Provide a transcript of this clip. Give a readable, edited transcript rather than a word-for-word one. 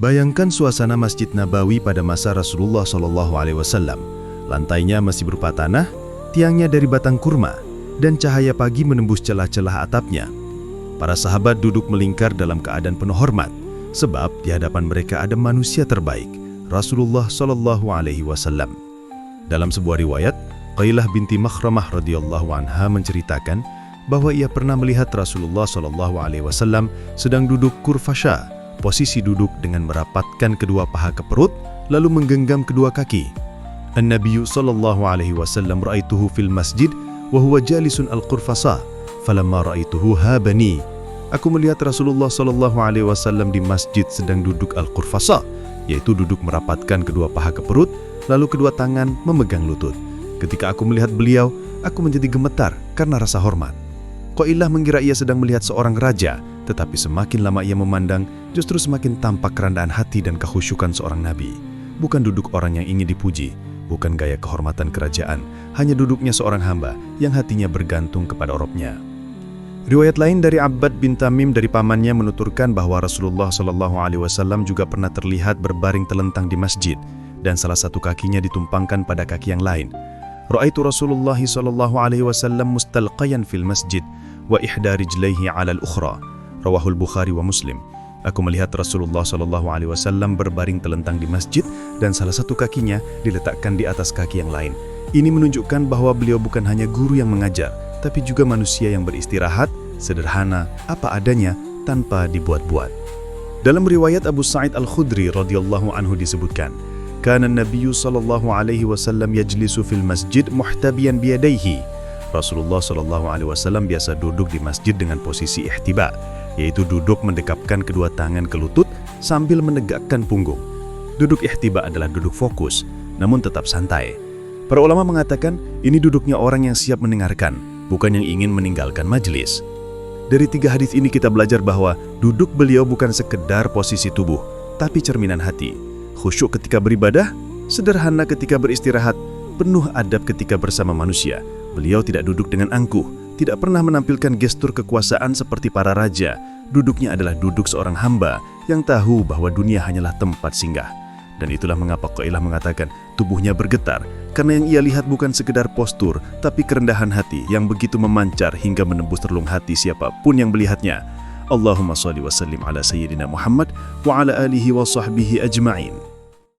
Bayangkan suasana Masjid Nabawi pada masa Rasulullah SAW. Lantainya masih berupa tanah, tiangnya dari batang kurma, dan cahaya pagi menembus celah-celah atapnya. Para sahabat duduk melingkar dalam keadaan penuh hormat, sebab di hadapan mereka ada manusia terbaik, Rasulullah SAW. Dalam sebuah riwayat, Qailah binti Makhramah radhiyallahu anha menceritakan bahwa ia pernah melihat Rasulullah SAW sedang duduk kurfasha, posisi duduk dengan merapatkan kedua paha ke perut, lalu menggenggam kedua kaki. An-Nabiyyu sallallahu alaihi wasallam ra'aituhu fil masjid wa huwa jalisun al-qurfasa, falamma ra'aituhu habani. Aku melihat Rasulullah sallallahu alaihi wasallam di masjid sedang duduk al-qurfasa, yaitu duduk merapatkan kedua paha ke perut, lalu kedua tangan memegang lutut. Ketika aku melihat beliau, aku menjadi gemetar karena rasa hormat. Qailah mengira ia sedang melihat seorang raja, tetapi semakin lama ia memandang, justru semakin tampak kerendahan hati dan kekhusyukan seorang nabi. Bukan duduk orang yang ingin dipuji, bukan gaya kehormatan kerajaan, hanya duduknya seorang hamba yang hatinya bergantung kepada Robnya. Riwayat lain dari Abbad bin Tamim dari pamannya menuturkan bahwa Rasulullah SAW juga pernah terlihat berbaring telentang di masjid, dan salah satu kakinya ditumpangkan pada kaki yang lain. Ra'aitu Rasulullah SAW mustalqayan fil masjid wa ihda rijlaihi 'ala al-ukhra. Rawahul Bukhari wa Muslim. Aku melihat Rasulullah SAW berbaring telentang di masjid dan salah satu kakinya diletakkan di atas kaki yang lain. Ini menunjukkan bahwa beliau bukan hanya guru yang mengajar, tapi juga manusia yang beristirahat, sederhana, apa adanya, tanpa dibuat-buat. Dalam riwayat Abu Sa'id Al-Khudri radhiyallahu anhu disebutkan, Kana Nabiyyu sallallahu alaihi wasallam yajlisu fil masjid muhtabiyan biyadaihi. Rasulullah SAW biasa duduk di masjid dengan posisi ihtiba, yaitu duduk mendekapkan kedua tangan ke lutut sambil menegakkan punggung. Duduk ihtiba adalah duduk fokus, namun tetap santai. Para ulama mengatakan ini duduknya orang yang siap mendengarkan, bukan yang ingin meninggalkan majelis. Dari 3 hadis ini kita belajar bahwa duduk beliau bukan sekedar posisi tubuh, tapi cerminan hati. Khusyuk ketika beribadah, sederhana ketika beristirahat, penuh adab ketika bersama manusia. Beliau tidak duduk dengan angkuh, tidak pernah menampilkan gestur kekuasaan seperti para raja. Duduknya adalah duduk seorang hamba yang tahu bahwa dunia hanyalah tempat singgah. Dan itulah mengapa Qailah mengatakan tubuhnya bergetar, karena yang ia lihat bukan sekedar postur, tapi kerendahan hati yang begitu memancar hingga menembus relung hati siapapun yang melihatnya. Allahumma shalli wa sallim ala sayyidina Muhammad wa ala alihi wa sahbihi ajma'in.